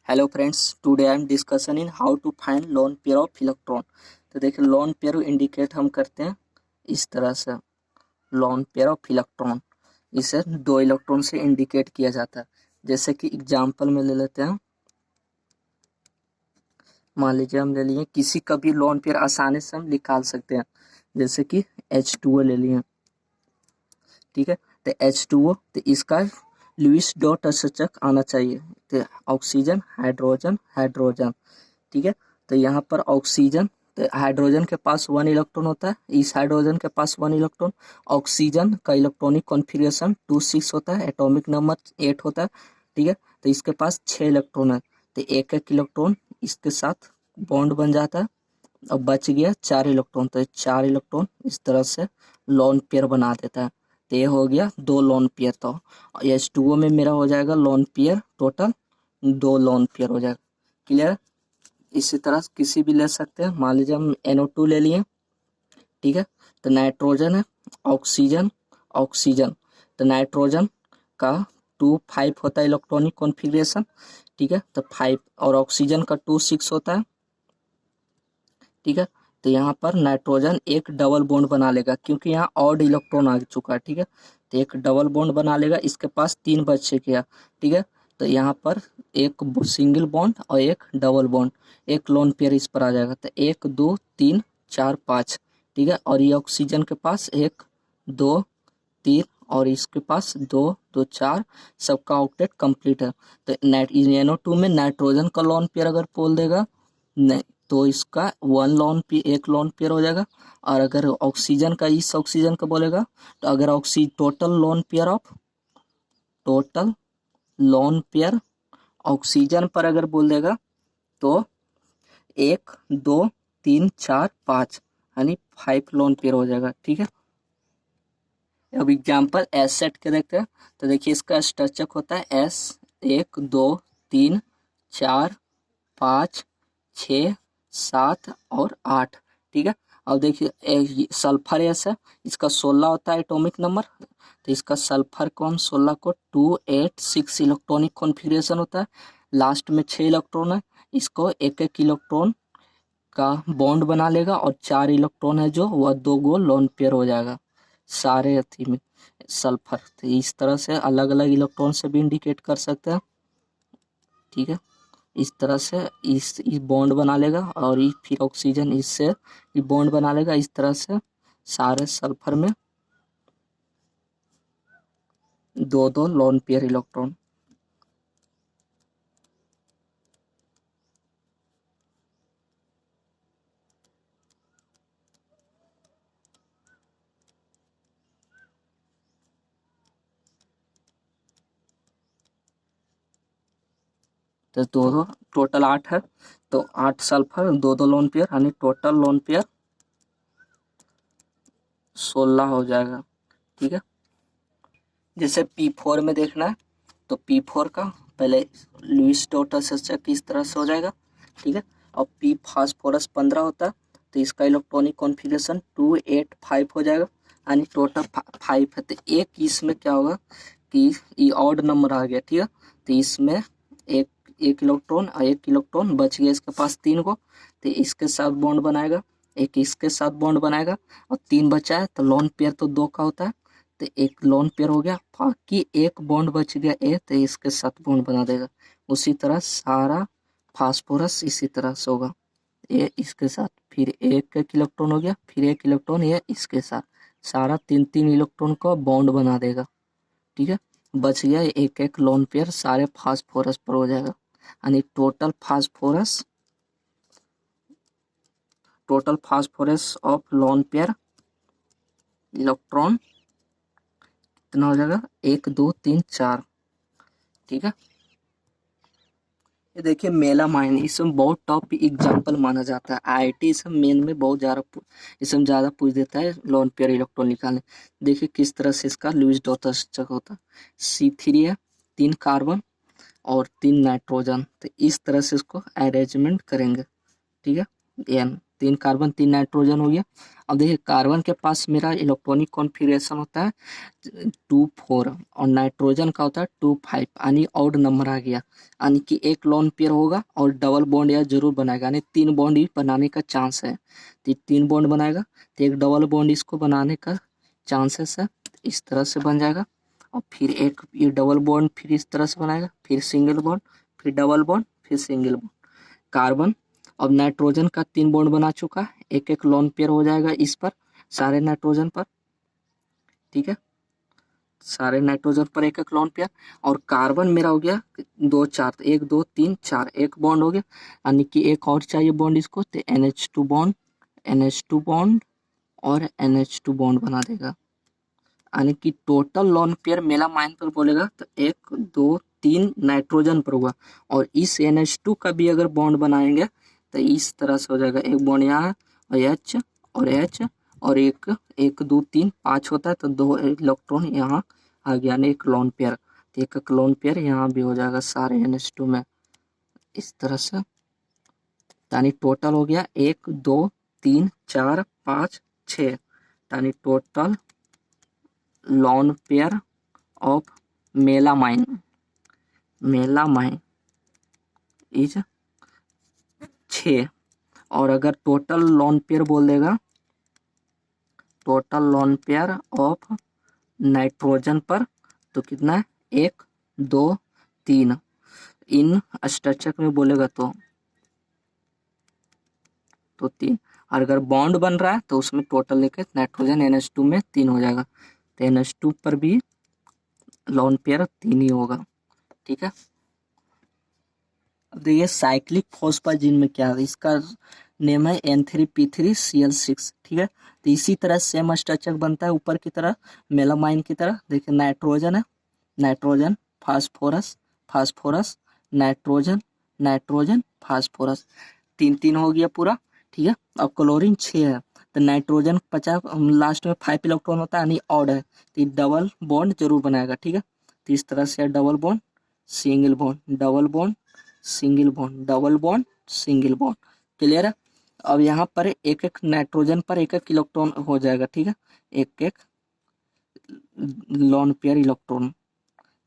Hello friends, today I am discussion in how to find lone pair of electron. तो देखिए lone pair indicate हम करते हैं इस तरह से। लोन पेयर ऑफ इलेक्ट्रॉन इसे दो इलेक्ट्रॉन से इंडिकेट किया जाता है। जैसे कि एग्जांपल में ले लेते हैं, मान लीजिए हम ले लिए किसी का भी लोन पेयर आसानी से हम निकाल सकते हैं। जैसे कि H2O ले लिए, ठीक है। तो H2O तो इसका लुईस डॉट सूचक आना चाहिए। तो ऑक्सीजन हाइड्रोजन हाइड्रोजन, ठीक है। तो यहाँ पर ऑक्सीजन, तो हाइड्रोजन के पास 1 इलेक्ट्रॉन होता है, इस हाइड्रोजन के पास 1 इलेक्ट्रॉन। ऑक्सीजन का इलेक्ट्रॉनिक कॉन्फ़िगरेशन 2 6 होता है, एटॉमिक नंबर 8 होता है, ठीक है। तो इसके पास 6 इलेक्ट्रॉन है, तो एक एक इलेक्ट्रॉन इसके साथ बॉन्ड बन जाता है। अब बच गया 4 इलेक्ट्रॉन, तो 4 इलेक्ट्रॉन इस तरह से लोन पेयर बना देता है। तो ये हो गया 2 लोन पेयर। तो H2O में मेरा हो जाएगा lone pair, total 2 lone pair हो जाएगा। क्लियर। इसी तरह किसी भी ले सकते हैं, मान लीजिए हम NO2 ले लिए, ठीक है। तो नाइट्रोजन है, ऑक्सीजन ऑक्सीजन, तो नाइट्रोजन का 2 5 होता है इलेक्ट्रॉनिक कॉन्फ़िगरेशन, ठीक है। तो 5 और ऑक्सीजन का 2 6 होता है, ठीक है। तो यहाँ पर नाइट्रोजन एक डबल बॉन्ड बना लेगा क्योंकि यहाँ ऑड इलेक्ट्रॉन आ चुका है, ठीक है। तो एक डबल बॉन्ड बना लेगा, इसके पास 3 बच गया, ठीक है। तो यहाँ पर एक सिंगल बॉन्ड और एक डबल बॉन्ड, एक लोन पेयर इस पर आ जाएगा। तो 1 2 3 4 5, ठीक है। और ये ऑक्सीजन के पास 1 2 3 और इसके पास 2 2 4, सबका ऑक्टेट कंप्लीट है। तो NO2 में नाइट्रोजन का लोन पेयर अगर बोल देगा नहीं, तो इसका एक लोन पेयर हो जाएगा। और अगर ऑक्सीजन का इस ऑक्सीजन का बोलेगा, तो अगर टोटल लोन पेयर ऑक्सीजन पर अगर बोल देगा तो 1 2 3 4 5 यानी 5 लोन पेयर हो जाएगा, ठीक है। अब एग्जाम्पल एस सेट के देखते हैं। तो देखिए इसका स्ट्रक्चर होता है S 1 2 3 4 5 6 7 और 8, ठीक है। अब देखिए सल्फर एस है, इसका 16 होता है एटॉमिक नंबर। तो इसका सल्फर को हम 16 को 2 8 6 इलेक्ट्रॉनिक कॉन्फ़िगरेशन होता है, लास्ट में 6 इलेक्ट्रॉन है। इसको एक एक इलेक्ट्रॉन का बॉन्ड बना लेगा और 4 इलेक्ट्रॉन है जो वह 2 गो लोन पेयर हो जाएगा सारे अथी में सल्फर। तो इस तरह से अलग अलग इलेक्ट्रॉन से भी इंडिकेट कर सकते हैं, ठीक है। इस तरह से इस बॉन्ड बना लेगा और फिर ऑक्सीजन इससे ये बॉन्ड बना लेगा। इस तरह से सारे सल्फर में 2 2 लोन पेयर इलेक्ट्रॉन। तो 2 2 टोटल 8 है, तो 8 सल्फर 2 2 लोन पेयर यानी टोटल लोन पेयर 16 हो जाएगा, ठीक है। जैसे P4 में देखना है, तो P4 का पहले लुईस डॉट सूचक किस तरह से हो जाएगा, ठीक है। और P फास्फोरस 15 होता है, तो इसका इलेक्ट्रॉनिक कॉन्फ़िगरेशन 2 8 5 हो जाएगा यानी टोटल 5 है। तो एक इसमें क्या होगा कि ये ऑड नंबर आ गया, ठीक है। तो इसमें एक एक इलेक्ट्रॉन और एक इलेक्ट्रॉन बच गया, इसके पास 3 को। तो इसके साथ बॉन्ड बनाएगा, एक इसके साथ बॉन्ड बनाएगा और 3 बचा है। तो लोन पेयर तो 2 का होता है, तो एक लोन पेयर हो गया, बाकी एक बॉन्ड बच गया तो इसके साथ बॉन्ड बना देगा। उसी तरह सारा फास्फोरस इसी तरह से होगा, ये इसके साथ फिर एक एक इलेक्ट्रॉन हो गया, फिर एक इलेक्ट्रॉन ये इसके साथ, सारा 3 3 इलेक्ट्रॉन का बॉन्ड बना देगा, ठीक है। बच गया एक एक लोन पेयर सारे फास्फोरस पर हो जाएगा यानी total phosphorus of lone pair electron कितना हो जाएगा 1 2 3 4, ठीक है। ये देखिए मेलामाइन, इसमें बहुत टॉप एग्जाम्पल माना जाता है। IIT इसमें मेन में बहुत ज़्यादा इसमें ज़्यादा पूछ देता है लोन पेयर इलेक्ट्रॉन निकालने। देखिए किस तरह से इसका लुईस डॉट सूचक होता है। C3 है, 3 कार्बन और 3 नाइट्रोजन, तो इस तरह से इसको अरेंजमेंट करेंगे, ठीक है। N 3 कार्बन 3 नाइट्रोजन हो गया। अब देखिए कार्बन के पास मेरा इलेक्ट्रॉनिक कॉन्फ़िगरेशन होता है 2 4 और नाइट्रोजन का होता है 2 5, यानी ऑड नंबर आ गया, यानी कि एक लोन पेयर होगा और डबल बॉन्ड यह जरूर बनाएगा, यानी 3 बॉन्ड ही बनाने का चांस है। तो 3 बॉन्ड बनाएगा तो एक डबल बॉन्ड इसको बनाने का चांसेस है, इस तरह से बन जाएगा। और फिर एक ये डबल बॉन्ड फिर इस तरह से बनाएगा, फिर सिंगल बॉन्ड, फिर डबल बॉन्ड, फिर सिंगल बॉन्ड। कार्बन अब नाइट्रोजन का 3 बॉन्ड बना चुका है, एक एक लोन पेयर हो जाएगा इस पर, सारे नाइट्रोजन पर, ठीक है, सारे नाइट्रोजन पर एक एक लोन पेयर। और कार्बन मेरा हो गया 2 4, 1 2 3 4, एक बॉन्ड हो गया, यानी कि एक और चाहिए बॉन्ड इसको, तो NH2 बॉन्ड, NH2 बॉन्ड और NH2 बॉन्ड बना देगा, यानी कि टोटल लोन पेयर मेलामाइन पर बोलेगा तो 1 2 3 नाइट्रोजन पर हुआ। और इस NH2 का भी अगर बॉन्ड बनाएंगे तो इस तरह से हो जाएगा, एक बॉन्ड यहाँ और H और H और एक 1 2 3 5 होता है तो 2 इलेक्ट्रॉन यहाँ आ गया, यानी एक लोन पेयर। तो एक लोन पेयर यहाँ भी हो जाएगा सारे NH2 में, इस तरह से, यानी टोटल हो गया 1 2 3 4 5 6, यानी total lone pair of melamine is 6। और अगर टोटल लोन पेयर बोल देगा, total lone pair of nitrogen पर तो कितना है, 1 2 3, इन स्ट्रक्चर में बोलेगा तो 3। और अगर बॉन्ड बन रहा है तो उसमें टोटल लेके नाइट्रोजन NH2 में 3 हो जाएगा, तो NH2 पर भी लोन पेयर 3 ही होगा, ठीक है। अब देखिए साइक्लिक फॉस्फाजिन में क्या है, इसका नेम है N3P3Cl6, ठीक है। तो इसी तरह सेम स्ट्रक्चर बनता है ऊपर की तरह मेलामाइन की तरह। देखिए नाइट्रोजन है, nitrogen phosphorus, phosphorus nitrogen, nitrogen phosphorus, 3 3 हो गया पूरा, ठीक है। अब क्लोरीन 6 है तो नाइट्रोजन 50, लास्ट में 5 इलेक्ट्रॉन होता है, यानी ऑड है, तो डबल बॉन्ड जरूर बनाएगा, ठीक है। तो इस तरह से double bond single bond, double bond single bond, double bond single bond, clear है। अब यहाँ पर एक एक नाइट्रोजन पर एक एक इलेक्ट्रॉन हो जाएगा, ठीक है, एक एक लोन पेयर इलेक्ट्रॉन।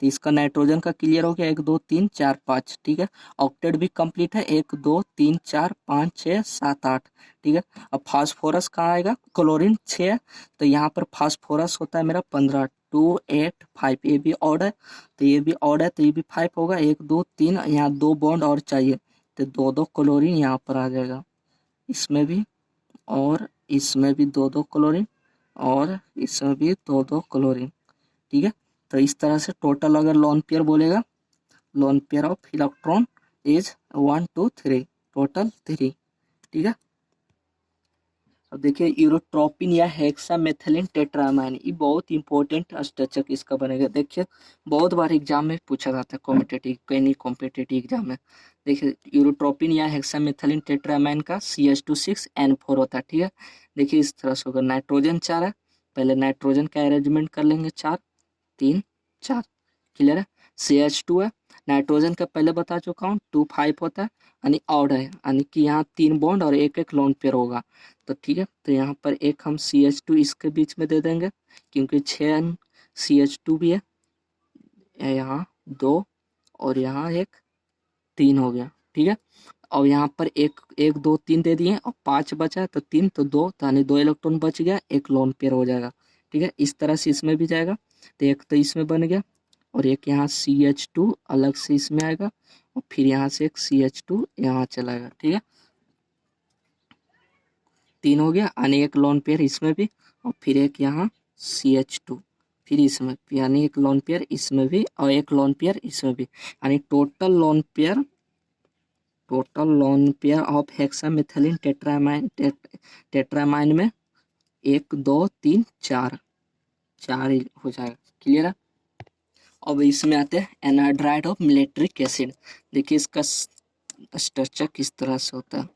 तो इसका नाइट्रोजन का क्लियर हो गया 1 2 3 4 5, ठीक है। ऑक्टेट भी कंप्लीट है 1 2 3 4 5 6 7 8, ठीक है। अब फास्फोरस कहाँ आएगा, क्लोरीन 6 है तो यहाँ पर फास्फोरस होता है मेरा 15, 2 8 5, ये भी ऑड है तो ये भी ऑड है तो ये भी 5 होगा, 1 2 3, यहाँ 2 बॉन्ड और चाहिए तो 2 2 क्लोरीन यहाँ पर आ जाएगा, इसमें भी और इसमें भी 2 2 क्लोरीन और इसमें भी 2 2 क्लोरीन, ठीक है। तो इस तरह से टोटल अगर लोन पेयर बोलेगा, loan pair of electron is 1 2 3, total 3, ठीक है। अब देखिए यूरोट्रोपिन या हेक्सामेथिलीन टेट्रामाइन, ये बहुत इंपॉर्टेंट स्ट्रक्चर इसका बनेगा। देखिए बहुत बार एग्जाम में पूछा जाता है कॉम्पिटेटिव, कहीं कॉम्पिटेटिव एग्जाम में। देखिए यूरोट्रोपिन या हेक्सामेथिलीन टेट्रामाइन का CH2 6N4 होता है, ठीक है। देखिए इस तरह से होगा, नाइट्रोजन 4 है, पहले नाइट्रोजन का अरेंजमेंट कर लेंगे 4 3 4, क्लियर है। CH2 है, नाइट्रोजन का पहले बता चुका हूँ 2 5 होता है, यानी ऑड है, यानी कि यहाँ 3 बॉन्ड और एक एक लोन पेयर होगा, तो ठीक है। तो यहाँ पर एक हम CH2 इसके बीच में दे देंगे क्योंकि 6 CH2 भी है, यहाँ 2 और यहाँ एक 3 हो गया, ठीक है। और यहाँ पर 1 1 2 3 दे दिए और 5 बचा तो 3 तो 2, तो यानी 2 इलेक्ट्रॉन बच गया, एक लोन पेयर हो जाएगा, ठीक है। इस तरह से इसमें भी जाएगा तो एक तो इसमें बन गया और एक यहाँ CH2 अलग से इसमें आएगा और फिर यहाँ से एक CH2 यहाँ चलाएगा, ठीक है। 3 हो गया, यानी एक लोन पेयर इसमें भी और फिर एक यहाँ CH2 फिर इसमें, यानी एक लोन पेयर इसमें भी और एक लोन पेयर इसमें भी, यानी total lone pair of hexamethylene tetramine में 1 2 3 4 4 हो जाएगा, क्लियर है। अब इसमें आते हैं एनहाइड्राइड ऑफ मिलिट्रिक एसिड। देखिए इसका स्ट्रक्चर किस तरह से होता है,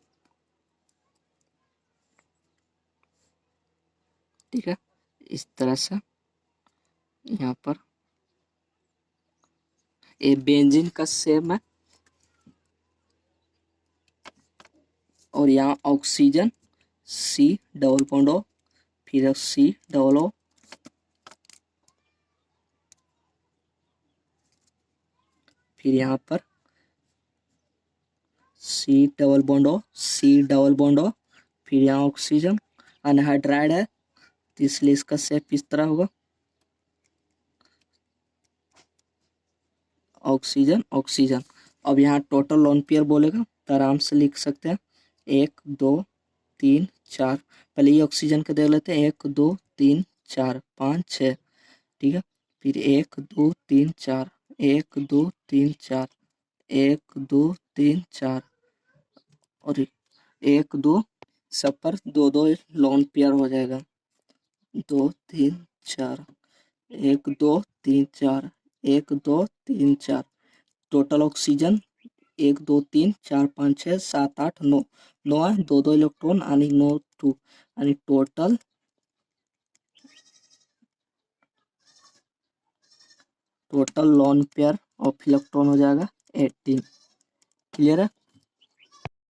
ठीक है, इस तरह से। यहाँ पर ये बेंजीन का सेम है और यहाँ oxygen C double bond O, फिर सी डबल ओ, फिर यहाँ पर C double bond O, C double bond O, फिर यहाँ ऑक्सीजन, अनहाइड्राइड है तो इसलिए इसका शेप इस तरह होगा, ऑक्सीजन ऑक्सीजन। अब यहाँ टोटल लोन पेयर बोलेगा तो आराम से लिख सकते हैं 1 2 3 4। पहले ये ऑक्सीजन के दे लेते हैं 1 2 3 4 5 6, ठीक है। फिर 1 2 3 4, 1 2 3 4, 1 2 3 4 और 1 2, सब पर दो दो लोन पेयर हो जाएगा, 2 3 4, 1 2 3 4, 1 2 3 4। टोटल ऑक्सीजन 1 2 3 4 5 6 7 8 9, 9 आहे, दो दो इलेक्ट्रॉन आणि नो टू, आणि total lone pair of electron हो जाएगा 18। क्लियर है।